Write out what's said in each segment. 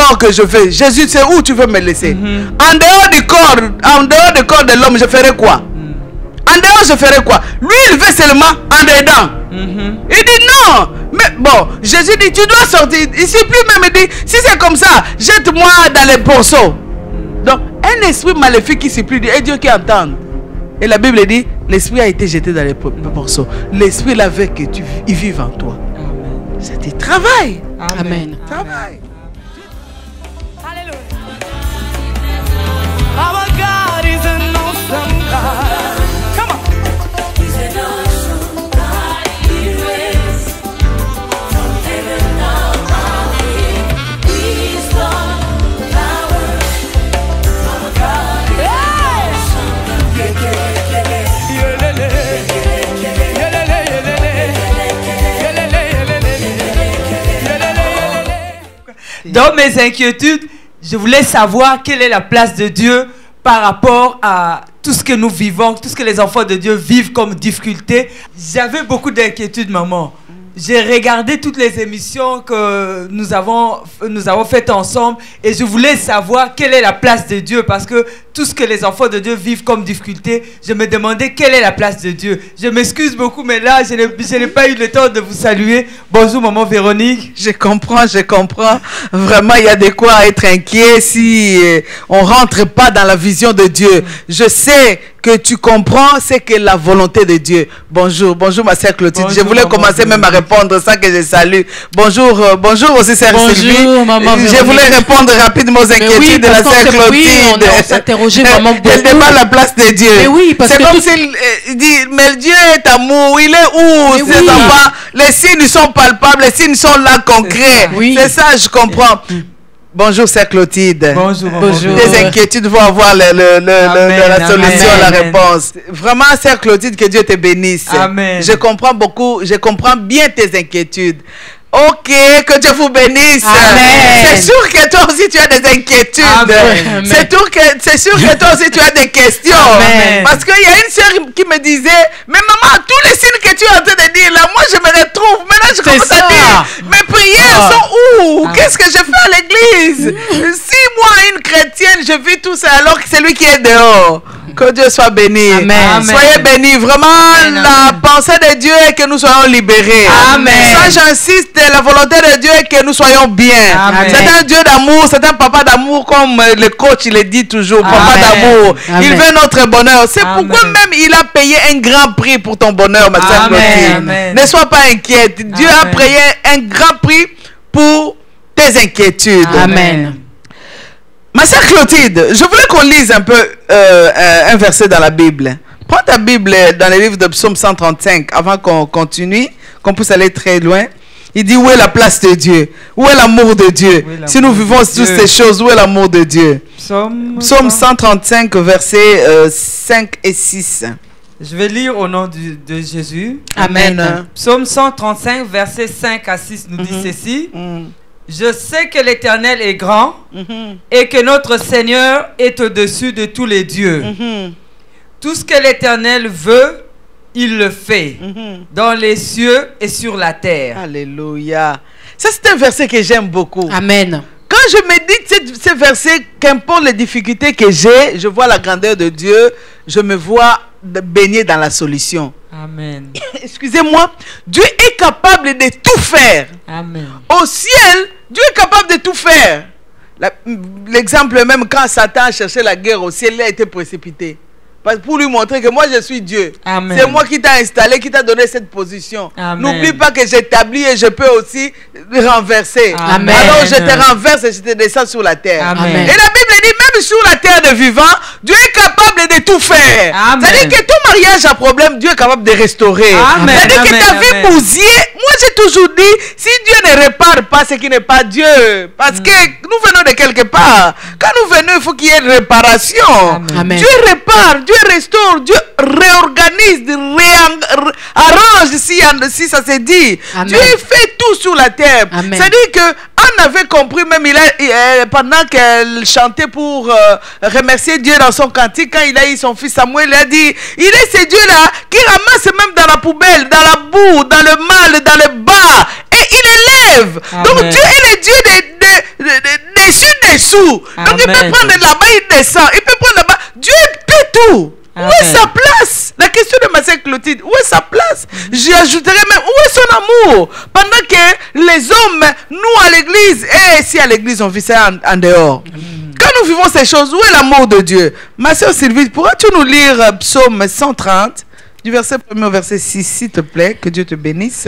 corps que je fais, Jésus, c'est où tu veux me laisser? En dehors du corps de l'homme, je ferai quoi? En dehors, je ferai quoi? Lui, il veut seulement en dedans. Il dit non. Mais bon, Jésus dit, tu dois sortir. Il supplie même, il dit, si c'est comme ça, jette-moi dans les ponceaux. Donc, un esprit maléfique qui supplie, et Dieu qui entend. Et la Bible dit, l'esprit a été jeté dans les ponceaux. L'esprit là veut que il vive en toi. C'est du travail. Amen. Travail. Our God is an awesome God. Come on. He's an awesome God. He reigns from heaven above. Wisdom, power. Our God is an awesome God. Dans mes inquiétudes, je voulais savoir quelle est la place de Dieu par rapport à tout ce que nous vivons, tout ce que les enfants de Dieu vivent comme difficulté. J'avais beaucoup d'inquiétudes, maman. J'ai regardé toutes les émissions que nous avons faites ensemble et je voulais savoir quelle est la place de Dieu parce que tout ce que les enfants de Dieu vivent comme difficulté, je me demandais quelle est la place de Dieu. Je m'excuse beaucoup, mais là, je n'ai pas eu le temps de vous saluer. Bonjour, maman Véronique. Je comprends. Vraiment, il y a de quoi être inquiet si on rentre pas dans la vision de Dieu. Je sais que tu comprends, c'est que la volonté de Dieu. Bonjour ma sœur Clotilde. Bonjour, je voulais commencer même à répondre sans que je salue. Bonjour aussi sœur Sylvie. Bonjour, maman Je Véronique. voulais répondre rapidement aux inquiétudes de la sœur Clotilde. Oui, on s'interrogeait vraiment beaucoup. Elle demande la place de Dieu. Mais oui, parce c'est que comme s'il dit, mais Dieu est amour, il est où? Mais Ses oui. enfants, les signes sont palpables, les signes sont là concrets. Oui. C'est ça, je comprends. Bonjour, sœur Clotilde. Bonjour. Tes inquiétudes vont avoir la solution, amen. la réponse. Vraiment, sœur Clotilde, que Dieu te bénisse. Amen. Je comprends beaucoup, je comprends bien tes inquiétudes. Ok, que Dieu vous bénisse. Amen. C'est sûr que toi aussi tu as des inquiétudes. Amen. C'est sûr que toi aussi tu as des questions. Amen. Parce qu'il y a une sœur qui me disait, mais maman, tous les signes que tu es en train de dire là, moi je me retrouve. Maintenant je commence à dire, mes prières sont où? Qu'est-ce que je fais à l'église? Si moi, une chrétienne, je vis tout ça alors que c'est lui qui est dehors. Que Dieu soit béni. Amen. Soyez bénis. Vraiment, la pensée de Dieu est que nous soyons libérés. Amen. Ça, j'insiste, la volonté de Dieu est que nous soyons bien. Amen. C'est un Dieu d'amour, c'est un papa d'amour, comme le coach il le dit toujours. Papa Amen. d'amour. Amen. Il veut notre bonheur. C'est Amen. pourquoi même il a payé un grand prix pour ton bonheur, ma sœur Amen. Clotilde. Amen. Ne sois pas inquiète. Dieu a Amen. payé un grand prix pour tes inquiétudes. Amen. Ma sœur Clotilde, je voulais qu'on lise un peu un verset dans la Bible. Prends ta Bible dans le livre de Psaume 135 avant qu'on continue, qu'on puisse aller très loin. Il dit, où est la place de Dieu? Où est l'amour de Dieu? Où est Si nous l'amour vivons de toutes Dieu? ces choses, où est l'amour de Dieu? Psaume Psaume 135, versets 5 et 6. Je vais lire au nom de Jésus. Amen. Psaume 135, versets 5 à 6 nous dit ceci. Je sais que l'Éternel est grand et que notre Seigneur est au-dessus de tous les dieux. Tout ce que l'Éternel veut, il le fait dans les cieux et sur la terre. Alléluia. Ça, c'est un verset que j'aime beaucoup. Amen. Quand je médite ce verset, qu'importe les difficultés que j'ai, je vois la grandeur de Dieu, je me vois baigner dans la solution. Amen. Excusez-moi, Dieu est capable de tout faire. Amen. Au ciel, Dieu est capable de tout faire. L'exemple même, quand Satan cherchait la guerre au ciel, il a été précipité. Pour lui montrer que moi je suis Dieu. C'est moi qui t'ai installé, qui t'a donné cette position. N'oublie pas que j'établis et je peux aussi renverser. Amen. Alors je te renverse et je te descends sur la terre. Amen. Et la Bible dit, même sur la terre de vivants, Dieu est capable de tout faire. C'est-à-dire que ton mariage a problème, Dieu est capable de restaurer. C'est-à-dire que ta vie bousillée, moi j'ai toujours dit, si Dieu ne répare pas ce qui n'est pas Dieu, parce que nous venons de quelque part. Quand nous venons, il faut qu'il y ait une réparation. Amen. Dieu répare, Dieu restaure, Dieu réorganise, arrange si ça se dit. Amen. Dieu fait tout sur la terre. C'est-à-dire que Anne avait compris, même pendant qu'elle chantait pour remercier Dieu dans son cantique, quand il a eu son fils Samuel, il a dit, il est ce Dieu-là qui ramasse même dans la poubelle, dans la boue, dans le mal, dans le bas, et il élève. Donc Dieu est le Dieu des cieux dessous. Donc il peut Amen. prendre là-bas, il descend. Il peut prendre là-bas. Dieu peut tout. Où est Amen. sa place? La question de ma sœur Clotilde, où est sa place? J'y ajouterais même, où est son amour? Pendant que les hommes, nous à l'église, et si à l'église on vit ça en dehors. Quand nous vivons ces choses, où est l'amour de Dieu? Ma sœur Sylvie, pourras-tu nous lire Psaume 130, du verset 1er au verset 6, s'il te plaît, que Dieu te bénisse.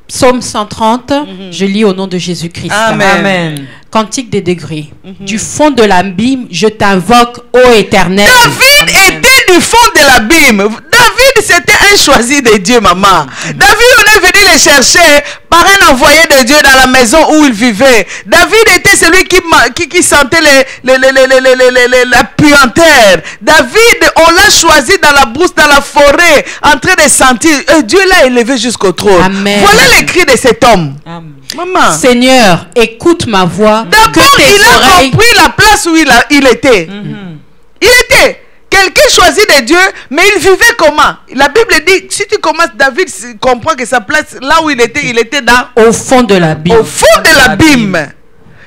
Psaume 130, je lis au nom de Jésus-Christ. Amen. Amen. Cantique des degrés. Du fond de l'abîme, je t'invoque, ô Éternel. David était du fond de l'abîme. David, c'était un choisi de Dieu, maman. David, on est venu le chercher par un envoyé de Dieu dans la maison où il vivait. David était celui qui sentait la puanteur. David, on l'a choisi dans la brousse, dans la forêt, en train de sentir. Et Dieu l'a élevé jusqu'au trône. Amen. Voilà les cris de cet homme. Amen. Maman. Seigneur, écoute ma voix. D'abord, Que tes il a oreilles... compris la place où il était. Il était quelqu'un choisi de Dieu, mais il vivait comment? La Bible dit, si tu commences, David comprend que sa place, là où il était dans, Au fond de l'abîme. au fond de l'abîme.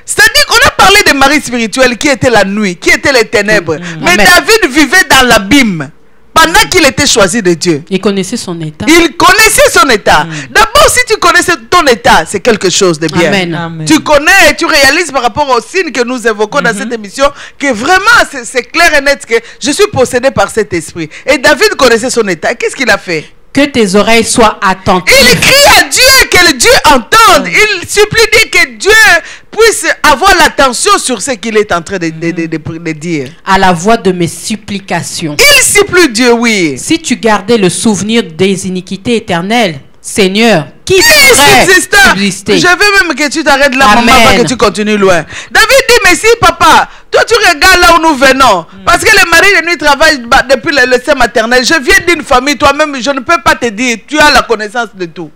C'est-à-dire qu'on a parlé de Marie spirituelle qui était la nuit, qui était les ténèbres. Mais Amen. David vivait dans l'abîme pendant qu'il était choisi de Dieu. Il connaissait son état. Il connaissait son état. D'abord, si tu connais ton état, c'est quelque chose de bien. Amen. Amen. Tu connais et tu réalises par rapport aux signes que nous évoquons dans cette émission que vraiment c'est clair et net que je suis possédé par cet esprit. Et David connaissait son état. Qu'est-ce qu'il a fait? Que tes oreilles soient attentives. Il crie à Dieu, que le Dieu entende. Il supplie Dieu que Dieu puisse avoir l'attention sur ce qu'il est en train de dire. À la voix de mes supplications. Il supplie Dieu, oui. Si tu gardais le souvenir des iniquités éternelles, Seigneur, qui Il pourrait subsiste. subsister? Je veux même que tu t'arrêtes là, Amen. maman, pas que tu continues loin. David dit, mais si papa, toi tu regardes là où nous venons, parce que le mari de nuit travaille depuis le sein maternel. Je viens d'une famille, toi-même, je ne peux pas te dire, tu as la connaissance de tout.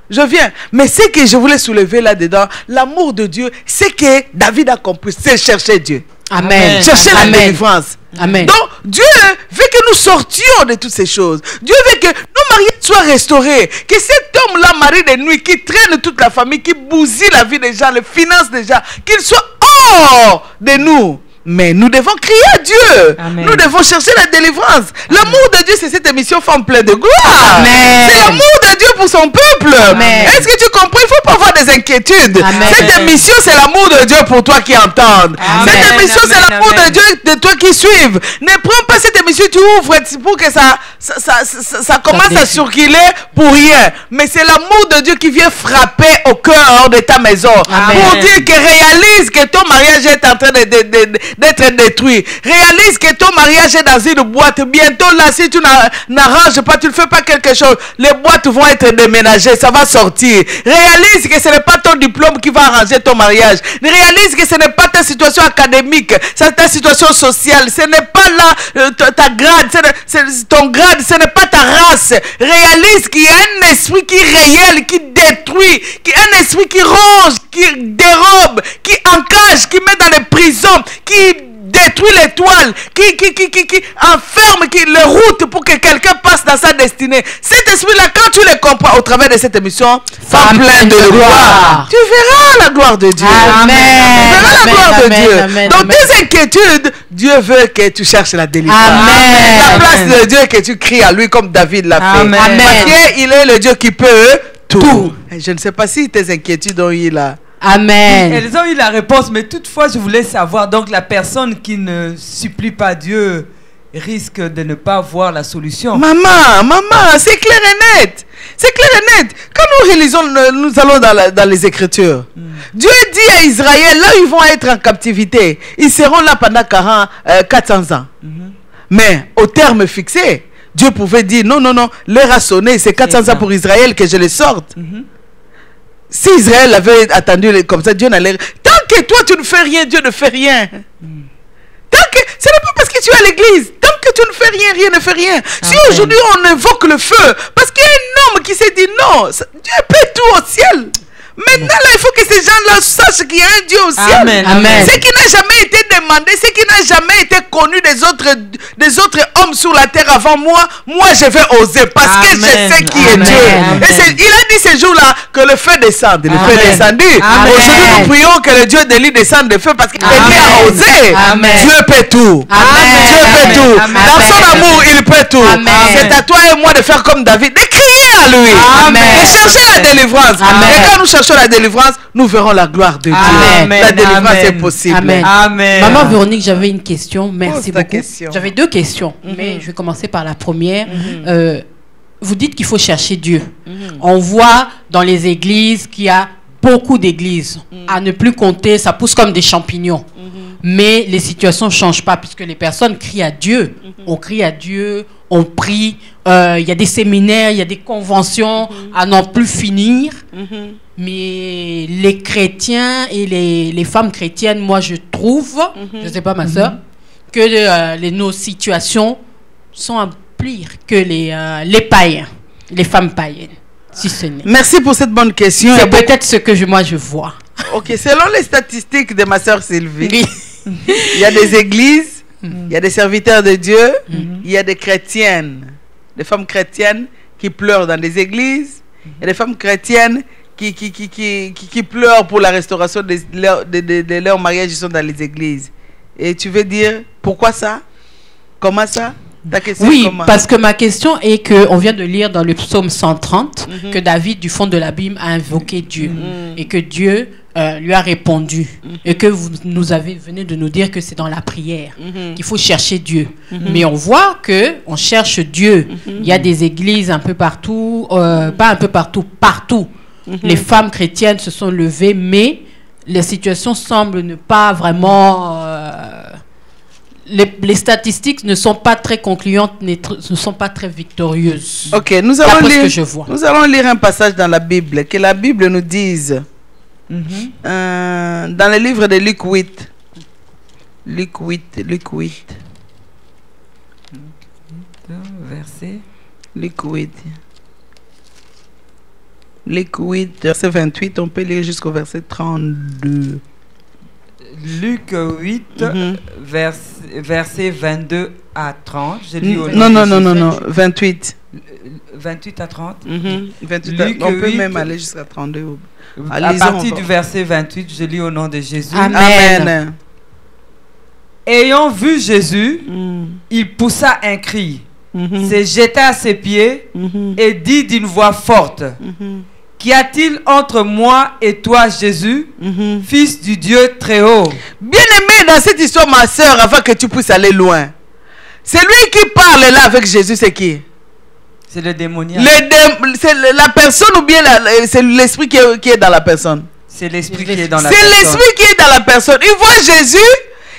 Je viens. Mais ce que je voulais soulever là-dedans, l'amour de Dieu, c'est que David a compris, c'est chercher Dieu. Amen. Chercher la Amen. délivrance. Amen. Donc, Dieu veut que nous sortions de toutes ces choses. Dieu veut que nos mariages soient restaurés. Que cet homme-là, mari de nuit, qui traîne toute la famille, qui bousille la vie des gens, les finances des gens, qu'il soit hors de nous. Mais nous devons crier à Dieu. Amen. Nous devons chercher la délivrance. L'amour de Dieu, c'est cette émission Femme pleine de gloire. Amen. C'est l'amour de Dieu pour son peuple. Amen. Est-ce que tu comprends? Il ne faut pas avoir des inquiétudes. Amen. Cette émission, c'est l'amour de Dieu pour toi qui entends. Amen. Cette émission, c'est Amen. l'amour de Amen. Dieu de toi qui suivent. Ne prends pas cette émission, tu ouvres pour que ça commence à circuler pour rien. Mais c'est l'amour de Dieu qui vient frapper au cœur de ta maison. Amen. Pour dire que réalise que ton mariage est en train d'être détruit. Réalise que ton mariage est dans une boîte. Bientôt là, si tu n'arranges pas, tu ne fais pas quelque chose, les boîtes vont être déménagées, ça va sortir. Réalise que ce n'est pas ton diplôme qui va arranger ton mariage. Réalise que ce n'est pas ta situation académique, c'est ta situation sociale. Ce n'est pas là ta grade, ton grade, ce n'est pas ta race. Réalise qu'il y a un esprit qui est réel, qui détruit, qui est un esprit qui ronge, qui dérobe, qui encage, qui met dans les prisons, qui détruit l'étoile, qui enferme les routes pour que quelqu'un passe dans sa destinée. Cet esprit-là, quand tu le comprends au travers de cette émission, Femme pleine de gloire, tu verras la gloire de Dieu. Amen. Tu verras la gloire de Amen. Dieu. Amen. Dans Amen. tes inquiétudes, Dieu veut que tu cherches la délivrance. Amen. La place Amen. de Dieu, que tu cries à lui comme David l'a fait. Amen. Amen. Parce qu'il est le Dieu qui peut tout. Tout. Je ne sais pas si tes inquiétudes ont eu là. Amen. Elles ont eu la réponse, mais toutefois, je voulais savoir, donc la personne qui ne supplie pas Dieu risque de ne pas voir la solution. Maman, c'est clair et net. C'est clair et net. Quand nous réalisons, nous allons dans les Écritures. Dieu dit à Israël, là où ils vont être en captivité, ils seront là pendant 400 ans. Mais au terme fixé, Dieu pouvait dire, non, l'heure a sonné, c'est 400 ans pour Israël que je les sorte. Si Israël avait attendu comme ça, Dieu n'allait... Tant que toi, tu ne fais rien, Dieu ne fait rien. Tant que... Ce n'est pas parce que tu es à l'église. Tant que tu ne fais rien, rien ne fait rien. Si aujourd'hui on invoque le feu, parce qu'il y a un homme qui s'est dit non, Dieu peut tout au ciel. Maintenant, là, il faut que ces gens-là sachent qu'il y a un Dieu au ciel. Amen. Amen. Ce qui n'a jamais été demandé demandé ce qui n'a jamais été connu des autres hommes sur la terre avant moi. Moi, je vais oser parce que je sais qui est Dieu. Et il a dit ce jour-là que le feu descende. Le feu est descendu. Aujourd'hui, nous prions que le Dieu de lui descende de feu parce qu'il a osé. Dieu peut tout. Dieu peut tout. Dans son amour, il peut tout. C'est à toi et moi de faire comme David, de crier à lui, de chercher la délivrance. Et quand nous cherchons la délivrance, nous verrons la gloire de Dieu. La délivrance est possible. Amen. Maman Véronique, j'avais une question. Merci beaucoup. Question. J'avais 2 questions, mais je vais commencer par la première. Vous dites qu'il faut chercher Dieu. On voit dans les églises qu'il y a beaucoup d'églises. À ne plus compter, ça pousse comme des champignons. Mais les situations ne changent pas puisque les personnes crient à Dieu. On crie à Dieu, on prie. Il y a des séminaires, il y a des conventions à n'en plus finir. Mais les chrétiens et les femmes chrétiennes, moi je trouve, je ne sais pas ma soeur, que nos situations sont pire que les païens, les femmes païennes, si ce n'est. Merci pour cette bonne question. C'est peut-être ce que moi je vois. Ok, selon les statistiques de ma soeur Sylvie, il y a des églises, il y a des serviteurs de Dieu, il y a des chrétiennes, des femmes chrétiennes qui pleurent dans des églises, il y a des femmes chrétiennes qui pleurent pour la restauration de leur mariage, ils sont dans les églises. Et tu veux dire, pourquoi ça? Comment ça? Oui, parce que ma question est qu'on vient de lire dans le psaume 130 que David, du fond de l'abîme, a invoqué Dieu et que Dieu lui a répondu et que vous venez de nous dire que c'est dans la prière qu'il faut chercher Dieu. Mais on voit qu'on cherche Dieu. Il y a des églises un peu partout, pas un peu partout, partout. Les femmes chrétiennes se sont levées, mais la situation semble ne pas vraiment... Les statistiques ne sont pas très concluantes, ne sont pas très victorieuses. Ok, nous allons lire un passage dans la Bible, que la Bible nous dise, dans le livre de Luc 8. Luc 8. Verset. Luc 8. Luc 8, verset 28, on peut lire jusqu'au verset 32. Luc 8, verset 22 à 30. Je lis au non, 28. 28 à 30. 28 Luc on peut 8, même aller jusqu'à 32. À partir du verset 28, je lis au nom de Jésus. Amen. Ayant vu Jésus, il poussa un cri, se jeta à ses pieds et dit d'une voix forte, qu'y a-t-il entre moi et toi, Jésus, fils du Dieu très haut? Bien-aimé, dans cette histoire, ma soeur, avant que tu puisses aller loin, c'est lui qui parle là avec Jésus, c'est qui? C'est le démoniaque. C'est la personne ou bien c'est l'esprit qui est dans la personne? C'est l'esprit qui est dans la personne. C'est l'esprit qui est dans la personne. Il voit Jésus,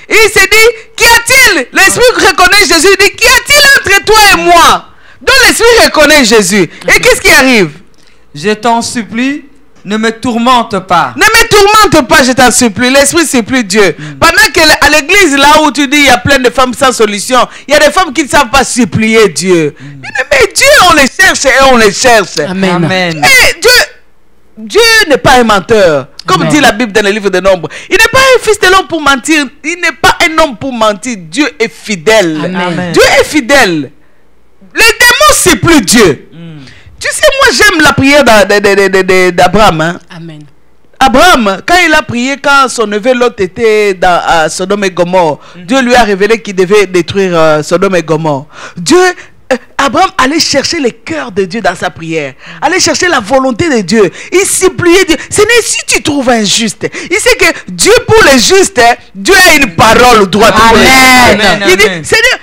il se dit, qu'y a-t-il? L'esprit reconnaît Jésus, il dit, qu'y a-t-il entre toi et moi? Donc l'esprit reconnaît Jésus. Et qu'est-ce qui arrive? Je t'en supplie, ne me tourmente pas. Ne me tourmente pas, je t'en supplie. L'esprit supplie Dieu. Pendant qu'à l'église, là où tu dis, il y a plein de femmes sans solution, il y a des femmes qui ne savent pas supplier Dieu. Mais Dieu, on les cherche et on les cherche. Amen. Et Dieu n'est pas un menteur. Comme dit la Bible dans le livre de Nombres. Il n'est pas un fils de l'homme pour mentir. Il n'est pas un homme pour mentir. Dieu est fidèle. Amen. Dieu est fidèle. Les démons supplient Dieu. Tu sais, moi j'aime la prière d'Abraham. Hein? Amen. Abraham, quand il a prié, quand son neveu Lot était dans Sodome et Gomorrhe, Dieu lui a révélé qu'il devait détruire Sodome et Gomorrhe. Abraham allait chercher le cœur de Dieu dans sa prière, allait chercher la volonté de Dieu. Il suppliait Dieu. Ce n'est si tu trouves injuste. Il sait que Dieu pour les justes, Dieu a une parole droite pour les justes. Il dit, Seigneur,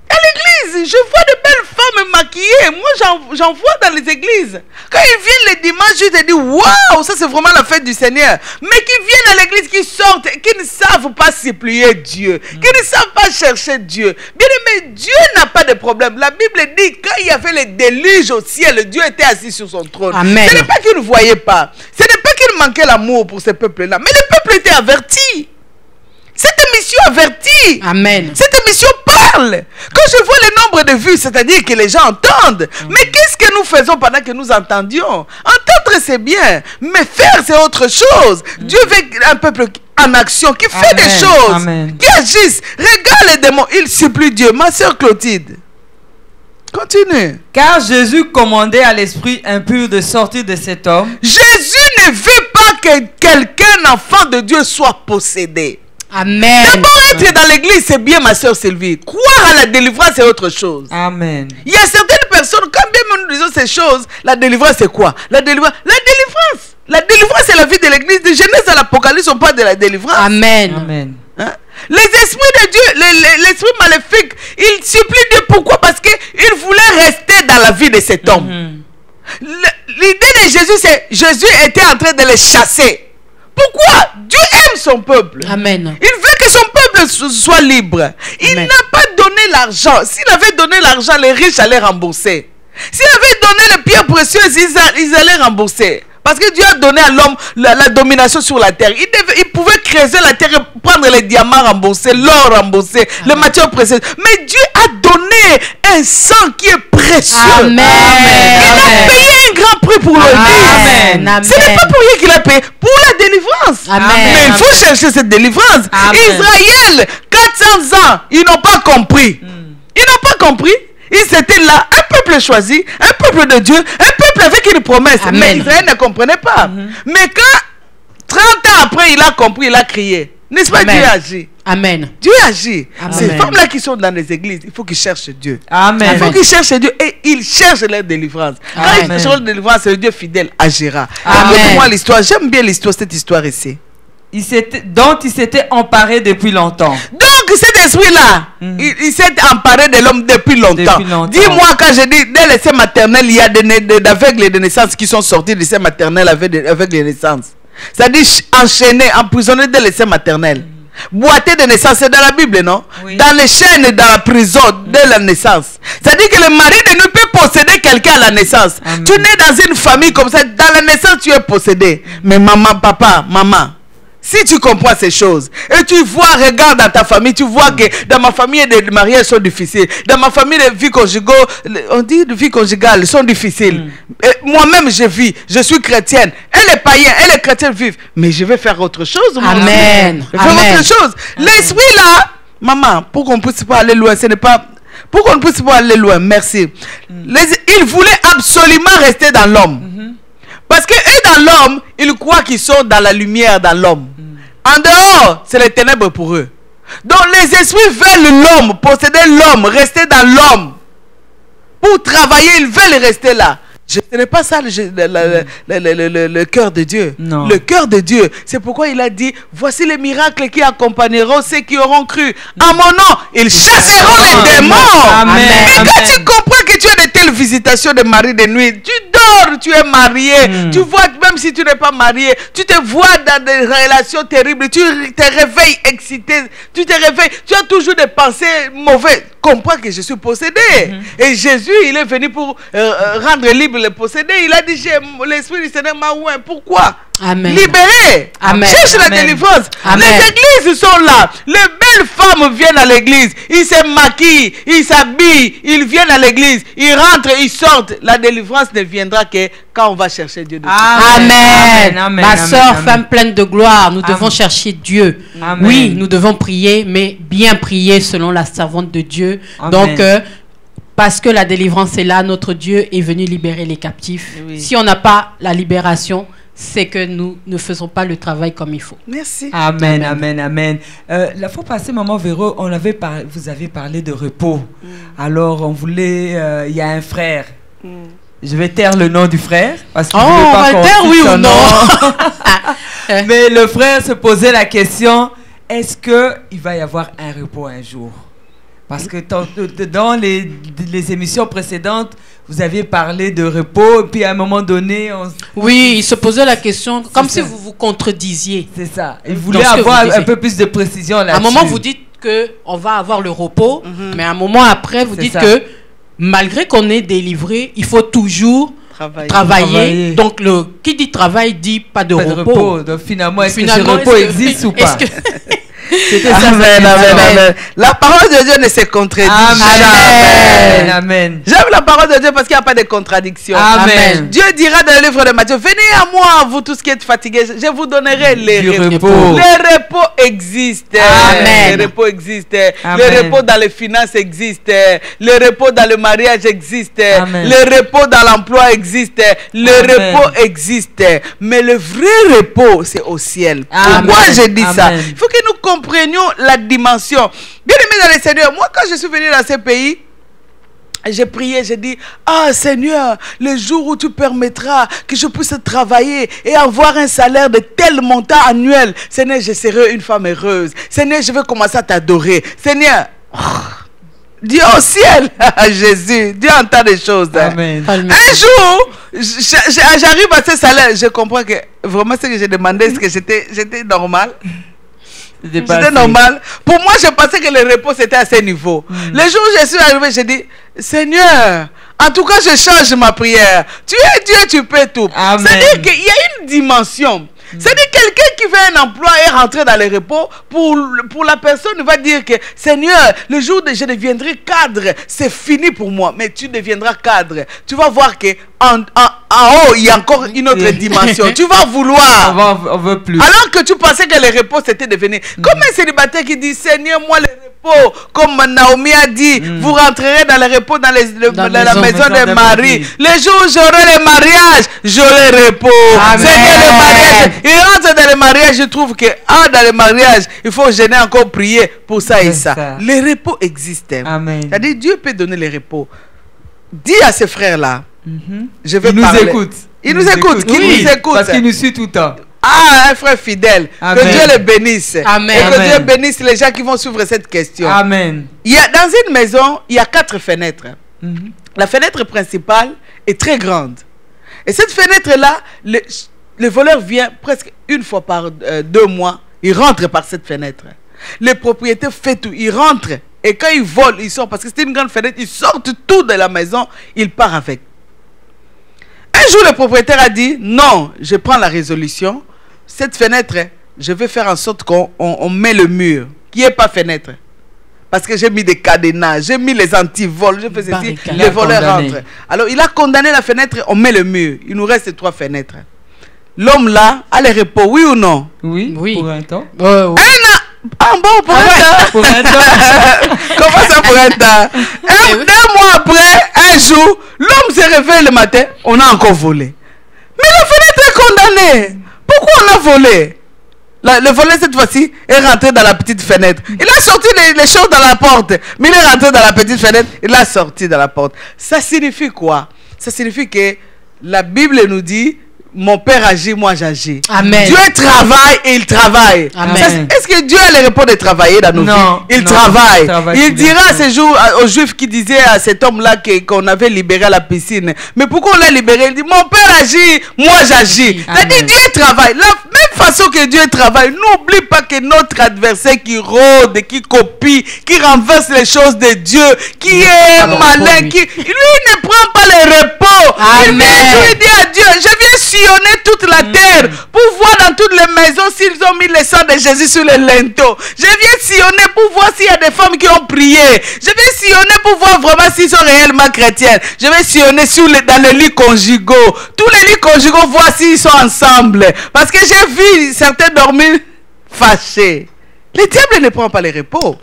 à l'église, je vois de belles femmes maquillées. Moi, j'en vois dans les églises. Quand ils viennent les dimanches, je te dis, waouh, ça c'est vraiment la fête du Seigneur. Mais qui viennent à l'église, qui sortent, qui ne savent pas supplier Dieu, qui ne savent pas chercher Dieu. Bien aimé, Dieu n'a pas de problème. La Bible dit, quand il y avait les déluges au ciel, Dieu était assis sur son trône. Amen. Ce n'est pas qu'il ne voyait pas. Ce n'est pas qu'il manquait l'amour pour ce peuple-là. Mais le peuple était averti. Cette émission avertit. Amen. Cette émission parle. Quand je vois le nombre de vues, c'est-à-dire que les gens entendent. Mais qu'est-ce que nous faisons pendant que nous entendions? Entendre, c'est bien. Mais faire, c'est autre chose. Dieu veut un peuple en action, qui fait des choses, qui agissent. Regarde les démons, ils supplient Dieu. Ma sœur Clotilde, continue. Car Jésus commandait à l'esprit impur de sortir de cet homme. Jésus ne veut pas que quelqu'un, enfant de Dieu, soit possédé. Amen. D'abord, être dans l'église, c'est bien, ma soeur Sylvie. Croire à la délivrance, c'est autre chose. Amen. Il y a certaines personnes, quand bien nous disons ces choses, la délivrance, c'est quoi? La délivrance, c'est la vie de l'église. De Genèse à l'Apocalypse, on parle de la délivrance. Amen. Amen. Hein? Les esprits de Dieu, l'esprit maléfique, il supplie Dieu. Pourquoi? Parce qu'il voulait rester dans la vie de cet homme. L'idée de Jésus, c'est Jésus était en train de les chasser. Pourquoi? Dieu aime son peuple. Amen. Il veut que son peuple soit libre. Il n'a pas donné l'argent. S'il avait donné l'argent, les riches allaient rembourser. S'il avait donné les pierres précieuses, ils allaient rembourser. Parce que Dieu a donné à l'homme la domination sur la terre. Il pouvait creuser la terre et prendre les diamants remboursés, l'or remboursé, les matières précieuses. Mais Dieu a donné un sang qui est précieux. Amen. Il a payé un grand prix pour l'église. Amen. Ce n'est pas pour rien qu'il a payé, pour la délivrance. Amen. Mais il faut chercher cette délivrance. Amen. Israël, 400 ans, ils n'ont pas compris. Ils n'ont pas compris. Ils étaient là, un peuple choisi, un peuple de Dieu, un peuple avec une promesse. Amen. Mais Israël ne comprenait pas. Mais quand 30 ans après, il a compris, il a crié. N'est-ce pas? Amen. Dieu agit. Amen. Dieu agit. Amen. Ces femmes-là qui sont dans les églises, il faut qu'ils cherchent Dieu. Amen. Il faut qu'ils cherchent Dieu et ils cherchent leur délivrance. Quand Amen. ils cherchent leur délivrance, c'est le Dieu fidèle agira. Amen. Racontez-moi l'histoire. J'aime bien l'histoire, cette histoire ici. Dont il s'était emparé depuis longtemps. Donc cet esprit-là, il s'est emparé de l'homme depuis longtemps. Dis-moi, quand je dis dès l'essai maternel, il y a des aveugles de naissance qui sont sortis de l'essai maternel avec les naissances. C'est-à-dire enchaînés, emprisonnés dès l'essai maternel. Boité de naissance, c'est dans la Bible, non? Oui. Dans les chaînes, dans la prison, dès la naissance. C'est-à-dire que le mari ne peut posséder quelqu'un à la naissance. Amen. Tu nais dans une famille comme ça, dans la naissance, tu es possédé. Mais maman, papa, maman, si tu comprends ces choses, et tu vois, regarde dans ta famille, tu vois que dans ma famille, les mariages sont difficiles. Dans ma famille, les vies conjugales, on dit les vies conjugales sont difficiles. Moi-même, je vis, je suis chrétienne. Elle est païenne, elle est chrétienne vive. Mais je vais faire autre chose. Moi. Amen. Je vais faire Amen. autre chose. L'esprit là, maman, pour qu'on puisse pas aller loin, ce n'est pas... Pour qu'on ne puisse pas aller loin, merci. Il voulait absolument rester dans l'homme. Parce que eux, dans l'homme, ils croient qu'ils sont dans la lumière dans l'homme. En dehors, c'est les ténèbres pour eux. Donc les esprits veulent l'homme, posséder l'homme, rester dans l'homme. Pour travailler, ils veulent rester là. Ce n'est pas ça le cœur de Dieu. Non. Le cœur de Dieu. C'est pourquoi il a dit, voici les miracles qui accompagneront ceux qui auront cru. En mon nom, ils chasseront les démons. Amen. Et quand Amen. tu comprends que tu as de telles visitations de mari de nuit, tu dors, tu es marié, tu vois, même si tu n'es pas marié, tu te vois dans des relations terribles, tu te réveilles excité, tu te réveilles, tu as toujours des pensées mauvaises. Comprends que je suis possédé. Et Jésus, il est venu pour rendre libre les possédés. Il a dit, l'esprit du Seigneur m'a oint. Pourquoi? Amen. Libéré. Amen. Cherche la Amen. délivrance. Amen. Les églises sont là. Les belles femmes viennent à l'église. Ils se maquillent, ils s'habillent, ils viennent à l'église. Ils rentrent, ils sortent. La délivrance ne viendra que quand on va chercher Dieu. Amen. Amen. Ma sœur, Amen. femme pleine de gloire, nous devons Amen. chercher Dieu. Amen. Oui, nous devons prier, mais bien prier selon la servante de Dieu. Amen. Donc, parce que la délivrance est là, notre Dieu est venu libérer les captifs. Oui. Si on n'a pas la libération, c'est que nous ne faisons pas le travail comme il faut. Merci. Amen, amen, amen. La fois passée, Maman Véro, vous avez parlé de repos. Alors, on voulait... Il y a un frère. Je vais taire le nom du frère. Parce que Oh, on va le taire, oui ou non? Mais le frère se posait la question, est-ce qu'il va y avoir un repos un jour? Parce que dans les émissions précédentes, vous aviez parlé de repos, et puis à un moment donné... Oui, il se posait la question, comme ça. si vous vous contredisiez. C'est ça. Il voulait Dans ce que avoir vous disiez. un peu plus de précision là-dessus. À un moment, vous dites qu'on va avoir le repos, mais à un moment après, vous C'est dites ça. que malgré qu'on est délivré, il faut toujours travailler. Travailler. Donc, qui dit travail dit pas de Pas de repos. repos. Donc finalement, est-ce que ce Finalement, repos existe ou pas? C'était ça. Amen, amen, amen. La parole de Dieu ne se contredit jamais. Amen. Amen. J'aime la parole de Dieu parce qu'il n'y a pas de contradiction. Amen. Dieu dira dans le livre de Matthieu, venez à moi, vous tous qui êtes fatigués, je vous donnerai les Du repos. repos. Les repos existent. Amen. Les repos existent. Amen. Les repos dans les finances existent. Les repos dans le mariage existent. Amen. Les repos dans l'emploi existent. Les Amen. repos existent. Mais le vrai repos, c'est au ciel. Amen. Pourquoi je dis ça? Amen. Il faut que nous comprenions la dimension. Bien aimé dans le Seigneur, moi quand je suis venu dans ce pays, j'ai prié, j'ai dit, ah Seigneur, le jour où tu permettras que je puisse travailler et avoir un salaire de tel montant annuel, Seigneur, je serai une femme heureuse. Seigneur, je vais commencer à t'adorer. Seigneur, Dieu au ciel, Jésus, Dieu entend des choses. Amen. Un jour, j'arrive à ce salaire, je comprends que vraiment ce que j'ai demandé, est-ce que j'étais normal? C'était normal. Pour moi, je pensais que le repos c'était à ce niveau. Le jour où je suis arrivé, j'ai dit, Seigneur, en tout cas, je change ma prière. Tu es Dieu, tu peux tout. C'est-à-dire qu'il y a une dimension. C'est-à-dire quelqu'un qui fait un emploi et rentrer dans le repos, pour la personne, il va dire que Seigneur, le jour où je deviendrai cadre, c'est fini pour moi. Mais tu deviendras cadre. Tu vas voir que en haut, il y a encore une autre dimension. Tu vas vouloir. On veut plus. Alors que tu pensais que le repos c'était devenu. Comme un célibataire qui dit Seigneur, moi le repos, comme Naomi a dit, vous rentrerez dans le repos dans la maison de Marie. Le jour où j'aurai le mariage, j'aurai repos. Seigneur, le mariage. Il rentre dans le mariage, je trouve que dans le mariage, il faut gêner encore prier pour ça et ça. Le repos existe. C'est-à-dire Dieu peut donner le repos. Dis à ces frères-là. Je vais parler. Il nous écoute. Qui nous écoute? Parce qu'il nous suit tout le temps. Ah, un frère fidèle. Amen. Que Dieu le bénisse. Amen. Et que Dieu bénisse les gens qui vont suivre cette question. Amen. Dans une maison, il y a 4 fenêtres. La fenêtre principale est très grande. Et cette fenêtre-là, le voleur vient presque une fois par 2 mois. Il rentre par cette fenêtre. Le propriétaire fait tout. Il rentre. Et quand il vole, il sort. Parce que c'est une grande fenêtre. Il sort tout de la maison. Il part avec. Un jour, le propriétaire a dit, non, je prends la résolution. Cette fenêtre, je vais faire en sorte qu'on met le mur. Qu'il n'y ait pas fenêtre. Parce que j'ai mis des cadenas, j'ai mis les antivols, j'ai fait ceci. Les voleurs rentrent. Alors, il a condamné la fenêtre, on met le mur. Il nous reste 3 fenêtres. L'homme là a le repos, oui ou non? Oui. Pour un temps. Oui. Pour un temps. Comment ça pour un temps? 2 mois après, un jour, l'homme se réveille le matin, on a encore volé. Mais la fenêtre est condamnée. Pourquoi on a volé? Le voleur cette fois-ci est rentré dans la petite fenêtre. Il a sorti les choses dans la porte. Mais il est rentré dans la petite fenêtre, il a sorti dans la porte. Ça signifie quoi? Ça signifie que la Bible nous dit, mon père agit, moi j'agis. Amen. Dieu travaille et il travaille. Est-ce que Dieu a le repos de travailler dans nos vies? Il travaille. Il dira ce jour aux Juifs qui disaient à cet homme-là qu'on avait libéré à la piscine. Mais pourquoi on l'a libéré? Il dit, mon père agit, moi j'agis. C'est-à-dire Dieu travaille. La même façon que Dieu travaille, n'oublie pas que notre adversaire qui rôde, qui copie, qui renverse les choses de Dieu, qui est malin, lui ne prend pas le repos. Il dit à Dieu, je viens sillonner toute la terre pour voir dans toutes les maisons s'ils ont mis le sang de Jésus sur les linteaux. Je viens sillonner pour voir s'il y a des femmes qui ont prié. Je viens sillonner pour voir vraiment s'ils sont réellement chrétiennes. Je vais sillonner dans les lits conjugaux. Tous les lits conjugaux, voir s'ils sont ensemble. Parce que j'ai vu certains dormir fâchés. Le diable ne prend pas le repos.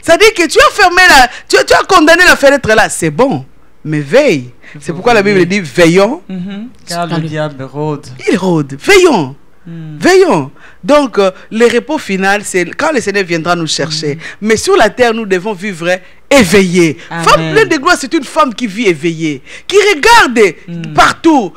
C'est-à-dire que tu as fermé tu as condamné la fenêtre là, c'est bon. Mais veille. C'est pourquoi la Bible dit veillons. Car le diable rôde. Il rôde. Veillons. Veillons. Donc, le repos final, c'est quand le Seigneur viendra nous chercher. Mais sur la terre, nous devons vivre éveillés. Femme pleine de gloire, c'est une femme qui vit éveillée, qui regarde partout,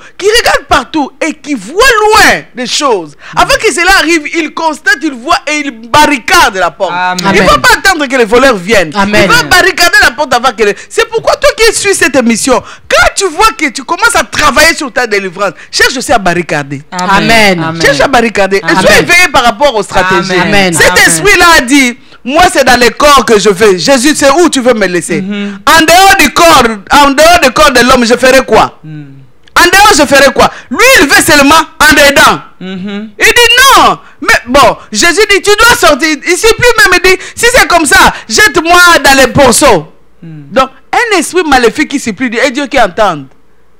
et qui voit loin des choses. Avant que cela arrive, il constate, il voit et il barricade la porte. Il ne va pas attendre que les voleurs viennent. Il va barricader la porte avant que... C'est pourquoi toi qui suis cette émission, quand tu vois que tu commences à travailler sur ta délivrance, cherche aussi à barricader. Cherche à barricader. Et sois éveillé par rapport aux stratégies. Cet esprit-là a dit, moi c'est dans le corps que je vais. Jésus, c'est où tu veux me laisser? En dehors du corps de l'homme, je ferai quoi? En dehors, je ferai quoi? Lui, il veut seulement en dedans. Il dit non, Mais bon, Jésus dit, tu dois sortir. Il supplie même, il dit, si c'est comme ça, jette-moi dans les porceaux. Donc, un esprit maléfique qui supplie Dieu, et Dieu qui entende.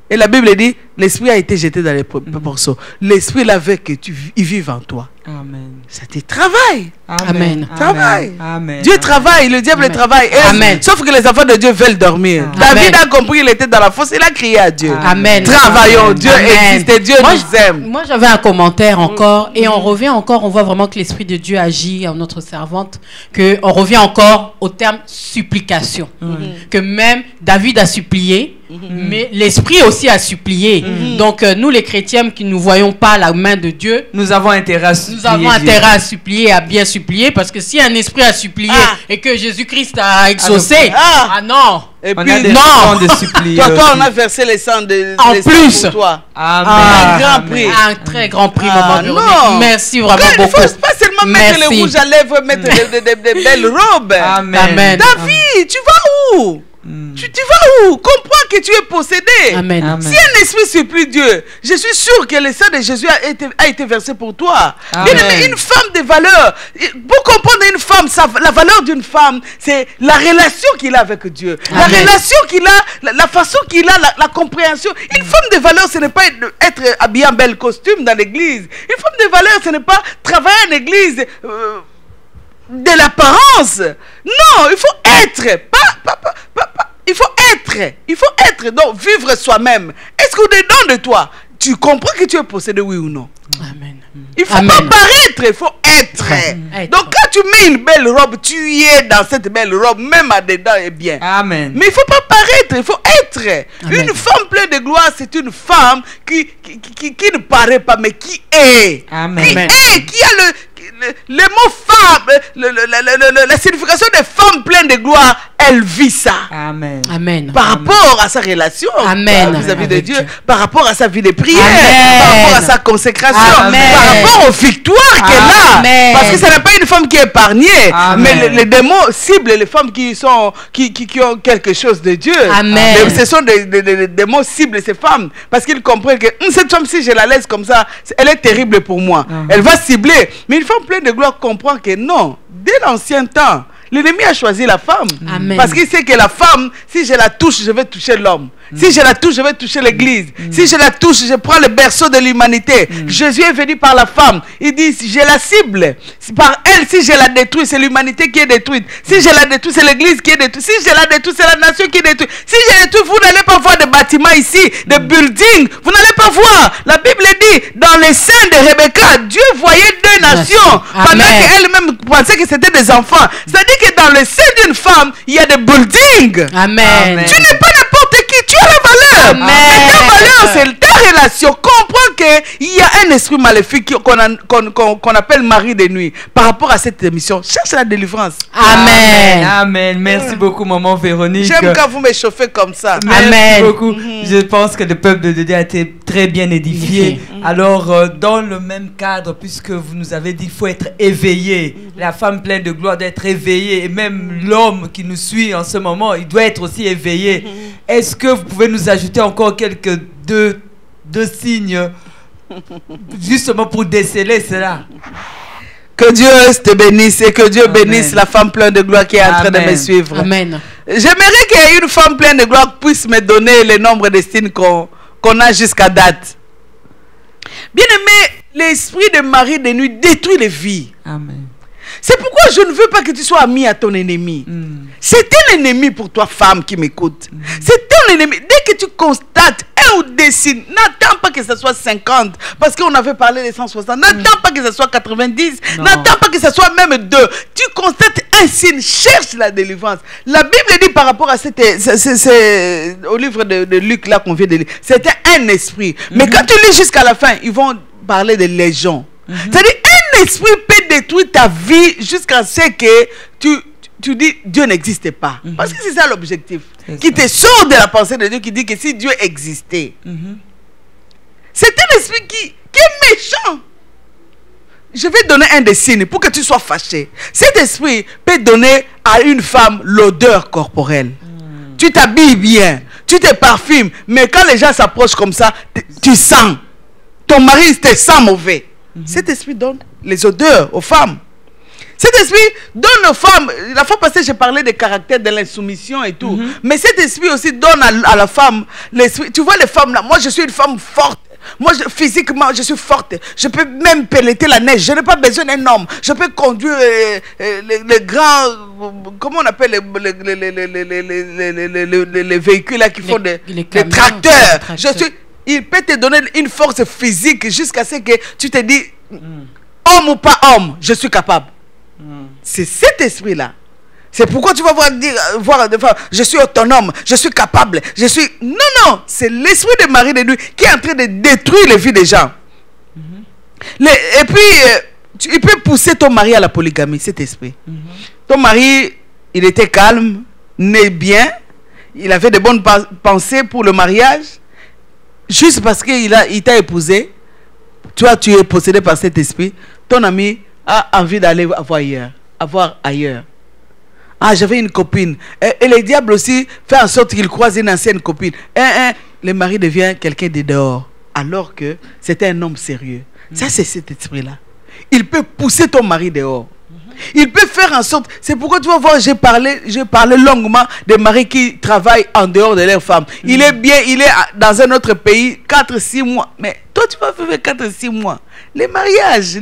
Et la Bible dit, l'esprit a été jeté dans les porceaux. L'esprit là veut que il vive en toi. Amen. C'est un travail. Amen. Travail. Amen. Dieu travaille, le diable travaille. Et Amen. Sauf que les enfants de Dieu veulent dormir. David a compris, il était dans la fosse, il a crié à Dieu. Amen. Travaillons, Dieu Amen. existe, Dieu nous aime. Moi, j'avais un commentaire encore, et on revient encore, on voit vraiment que l'Esprit de Dieu agit en notre servante, qu'on revient encore au terme supplication. Que même David a supplié, mais l'Esprit aussi a supplié. Donc, nous les chrétiens qui ne voyons pas la main de Dieu, Nous avons intérêt à supplier. nous avons intérêt à supplier, à bien supplier, parce que si un esprit a supplié et que Jésus-Christ a exaucé, non. Et On puis, a des non. raisons de supplier. toi, aussi. on a versé les sangs de En les sangs plus. pour toi. Amen. Un grand Amen. prix. Un très grand prix, Ah, maman non. Véronique. Merci vraiment Quand il beaucoup. faut pas seulement mettre Merci. les rouges à lèvres, mettre des belles robes. Amen. Amen. David, tu vas où? Tu vas où? Comprends que tu es possédé. Amen. Amen. Si un esprit supplie Dieu, je suis sûr que le sang de Jésus a été versé pour toi. Amen. Bien aimé, une femme de valeur. Pour comprendre une femme, la valeur d'une femme, c'est la relation qu'il a avec Dieu. La Amen. relation qu'il a, la façon qu'il a, la compréhension. Une femme de valeur, ce n'est pas être habillée en bel costume dans l'église. Une femme de valeur, ce n'est pas travailler en église de l'apparence. Non, il faut être. Il faut être. Il faut être. Donc, vivre soi-même. Est-ce qu'au-dedans de toi, tu comprends que tu es possédé, oui ou non? Amen. Il faut Amen. pas paraître, il faut être. Être. Donc, quand tu mets une belle robe, tu y es dans cette belle robe, même à dedans est bien. Amen. Mais il faut pas paraître, il faut être. Amen. Une femme pleine de gloire, c'est une femme qui ne paraît pas, mais qui est. Amen. Qui Amen. est, qui a le mot femme, la signification des femmes pleines de gloire, elle vit ça. Amen. Amen. Par rapport à sa relation Amen. vis-à-vis de Avec Dieu, Dieu. par rapport à sa vie de prière, Amen. par rapport à sa consécration, Amen. par rapport aux victoires qu'elle a. Amen. Parce que ce n'est pas une femme qui est épargnée, Amen. mais les démons ciblent les femmes qui ont quelque chose de Dieu. Amen. Mais ce sont des démons ciblent ces femmes parce qu'ils comprennent que cette femme, si je la laisse comme ça, elle est terrible pour moi. Elle va cibler. Mais une femme pleine de gloire comprend que non, dès l'ancien temps, l'ennemi a choisi la femme. Amen. Parce qu'il sait que la femme, si je la touche, je vais toucher l'homme. Si je la touche, je vais toucher l'église. Si je la touche, je prends le berceau de l'humanité. Jésus est venu par la femme. Il dit, je la cible. Par elle, si je la détruis, c'est l'humanité qui est détruite. Si je la détruis, c'est l'église qui est détruite. Si je la détruis, c'est la nation qui est détruite. Si je la détruis, vous n'allez pas voir des bâtiments ici, des buildings. Vous n'allez pas voir. La Bible dit, dans les seins de Rebecca, Dieu voyait deux nations. Pendant Amen. qu'elle-même pensait que c'était des enfants. C'est-à-dire que dans le sein d'une femme, il y a des buildings. Amen. Amen. Tu n'es pas n'importe qui, tu as la valeur. Amen. Mais ta valeur, c'est ta relation. Comprends qu'il y a un esprit maléfique qu'on appelle mari de nuit. Par rapport à cette émission, cherche la délivrance. Amen. Amen. Merci beaucoup, maman Véronique. J'aime quand vous me chauffez comme ça. Merci Amen. beaucoup. Je pense que le peuple de Dieu a été très bien édifié. Alors, dans le même cadre, puisque vous nous avez dit qu'il faut être éveillé, la femme pleine de gloire doit être éveillée, et même l'homme qui nous suit en ce moment, il doit être aussi éveillé. Est-ce que vous pouvez nous ajouter encore quelques deux signes, justement pour déceler cela? Que Dieu te bénisse et que Dieu Amen. bénisse la femme pleine de gloire qui est en train de me Amen. suivre. Amen. J'aimerais qu'une femme pleine de gloire puisse me donner le nombre de signes qu'on a jusqu'à date. Bien aimé, l'esprit de mari de nuit détruit les vies. Amen. C'est pourquoi je ne veux pas que tu sois ami à ton ennemi. C'est un ennemi pour toi, femme qui m'écoute. C'est ton ennemi. Dès que tu constates un ou deux signes, n'attends pas que ce soit 50, parce qu'on avait parlé des 160. N'attends pas que ce soit 90. Non. N'attends pas que ce soit même 2. Tu constates un signe, cherche la délivrance. La Bible dit par rapport à au livre de Luc, là qu'on vient de lire, c'était un esprit. Mais quand tu lis jusqu'à la fin, ils vont parler de légions. C'est-à-dire, un esprit peut détruire ta vie jusqu'à ce que tu dis Dieu n'existe pas. Parce que c'est ça l'objectif. Qui te sort de la pensée de Dieu, qui dit que si Dieu existait. C'est un esprit qui est méchant. Je vais donner un des signes pour que tu sois fâché. Cet esprit peut donner à une femme l'odeur corporelle. Tu t'habilles bien, tu te parfumes, mais quand les gens s'approchent comme ça, tu sens. Ton mari te sent mauvais. Cet esprit donne les odeurs aux femmes. Cet esprit donne aux femmes. La fois passée, j'ai parlé des caractères de l'insoumission et tout. Mais cet esprit aussi donne à la femme l'esprit. Tu vois les femmes là, moi je suis une femme forte. Moi, physiquement, je suis forte. Je peux même pelleter la neige. Je n'ai pas besoin d'un homme. Je peux conduire les grands... Comment on appelle les véhicules là qui font des tracteurs. Il peut te donner une force physique jusqu'à ce que tu te dis, homme ou pas homme, je suis capable. C'est cet esprit-là. C'est pourquoi tu vas voir je suis autonome, je suis capable, je suis... Non, c'est l'esprit de Marie de nuit qui est en train de détruire les vies des gens. Et puis, il peut pousser ton mari à la polygamie, cet esprit. Ton mari, il était calme, né bien, il avait de bonnes pensées pour le mariage. Juste parce qu'il t'a épousé, toi, tu es possédé par cet esprit, ton ami a envie d'aller avoir ailleurs. Ah, j'avais une copine. Et le diable aussi fait en sorte qu'il croise une ancienne copine. Le mari devient quelqu'un de dehors. Alors que c'était un homme sérieux. Ça, c'est cet esprit-là. Il peut pousser ton mari dehors. Il peut faire en sorte... C'est pourquoi tu vas voir, j'ai parlé longuement des maris qui travaillent en dehors de leur femme. Il est bien, il est dans un autre pays, 4-6 mois. Mais toi, tu vas vivre 4-6 mois. Les mariages.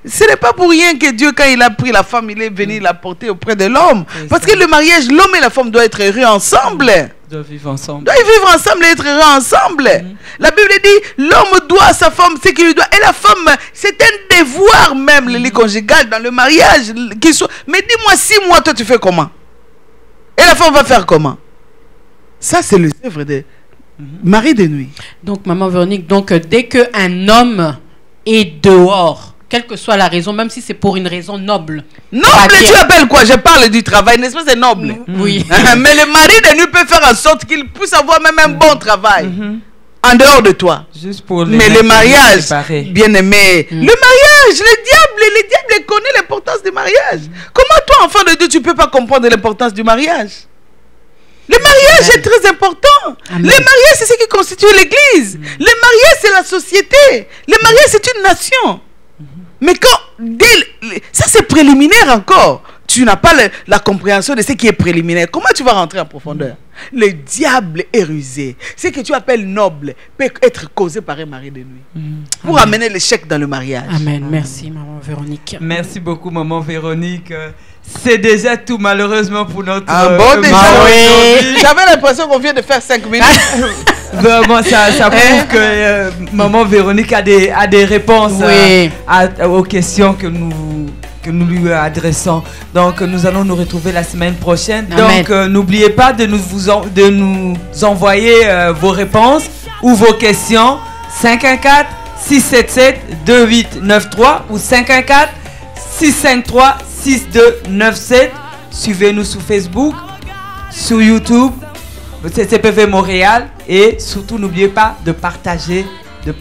Ce n'est pas pour rien que Dieu, quand il a pris la femme, il est venu la porter auprès de l'homme. Parce que le mariage, l'homme et la femme doivent être heureux ensemble. Doivent vivre ensemble. Doivent vivre ensemble et être heureux ensemble. La Bible dit, l'homme doit à sa femme ce qu'il lui doit. Et la femme, c'est un devoir même, le lit conjugal dans le mariage. Mais dis-moi, 6 mois, toi, tu fais comment? Et la femme va faire comment? Ça, c'est le œuvre de Marie de nuit. Donc, maman Véronique, dès qu'un homme est dehors, quelle que soit la raison, même si c'est pour une raison noble. Noble, tu appelles quoi? Je parle du travail, n'est-ce pas? C'est noble. Oui. Mais le mari de nuit peut faire en sorte qu'il puisse avoir même un bon travail en dehors de toi. Juste pour mais le mariage, bien aimé, le mariage, le diable connaît l'importance du mariage. Comment toi, enfant de Dieu, tu ne peux pas comprendre l'importance du mariage? Le mariage est très important. Le mariage, c'est ce qui constitue l'église. Le mariage, c'est la société. Le mariage, c'est une nation. Mais quand, ça c'est préliminaire encore. Tu n'as pas la compréhension de ce qui est préliminaire. Comment tu vas rentrer en profondeur? Le diable est rusé. Ce que tu appelles noble peut être causé par un mari de nuit. Pour amener l'échec dans le mariage. Amen. Merci, maman Véronique. Merci beaucoup, maman Véronique. C'est déjà tout, malheureusement, pour notre... J'avais l'impression qu'on vient de faire 5 minutes. Vraiment, ça prouve que maman Véronique a des réponses aux questions que nous lui adressons. Donc, nous allons nous retrouver la semaine prochaine. Amen. Donc, n'oubliez pas de nous envoyer vos réponses ou vos questions. 514-677-2893 ou 514-653-6297. Suivez-nous sur Facebook, sur YouTube, CCPV Montréal. Et surtout, n'oubliez pas de partager. C'est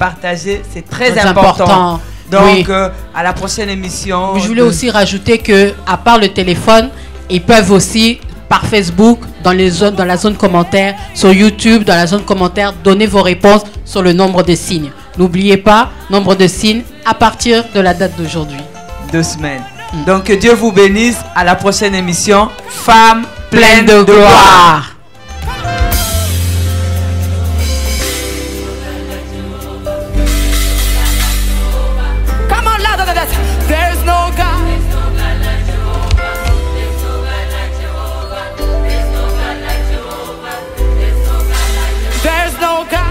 très important. Donc, à la prochaine émission. Je voulais aussi rajouter que, à part le téléphone, ils peuvent aussi, par Facebook, dans la zone commentaire, sur YouTube, dans la zone commentaire, donner vos réponses sur le nombre de signes. N'oubliez pas, nombre de signes à partir de la date d'aujourd'hui. 2 semaines. Donc, que Dieu vous bénisse. À la prochaine émission. Femme pleine de gloire. There's no God.